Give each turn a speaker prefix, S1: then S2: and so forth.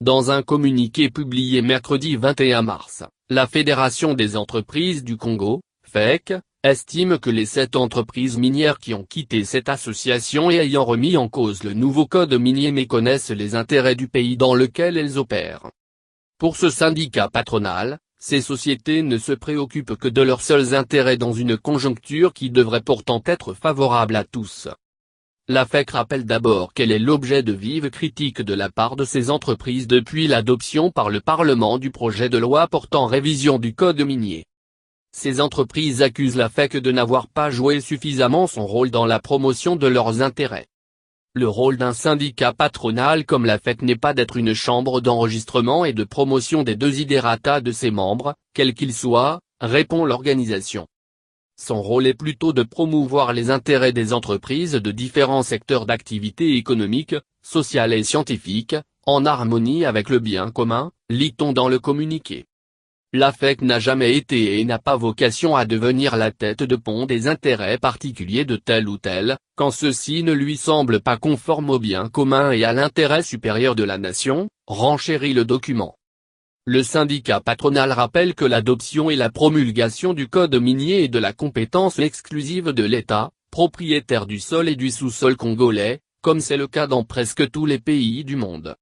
S1: Dans un communiqué publié mercredi 21 mars, la Fédération des entreprises du Congo, FEC, estime que les 7 entreprises minières qui ont quitté cette association et ayant remis en cause le nouveau code minier méconnaissent les intérêts du pays dans lequel elles opèrent. Pour ce syndicat patronal, ces sociétés ne se préoccupent que de leurs seuls intérêts dans une conjoncture qui devrait pourtant être favorable à tous. La FEC rappelle d'abord qu'elle est l'objet de vives critiques de la part de ces entreprises depuis l'adoption par le Parlement du projet de loi portant révision du code minier. Ces entreprises accusent la FEC de n'avoir pas joué suffisamment son rôle dans la promotion de leurs intérêts. Le rôle d'un syndicat patronal comme la FEC n'est pas d'être une chambre d'enregistrement et de promotion des desiderata de ses membres, quels qu'ils soient, répond l'organisation. Son rôle est plutôt de promouvoir les intérêts des entreprises de différents secteurs d'activité économique, sociale et scientifique, en harmonie avec le bien commun, lit-on dans le communiqué. La FEC n'a jamais été et n'a pas vocation à devenir la tête de pont des intérêts particuliers de tel ou tel, quand ceux-ci ne lui semblent pas conformes au bien commun et à l'intérêt supérieur de la nation, renchérit le document. Le syndicat patronal rappelle que l'adoption et la promulgation du code minier est de la compétence exclusive de l'État, propriétaire du sol et du sous-sol congolais, comme c'est le cas dans presque tous les pays du monde.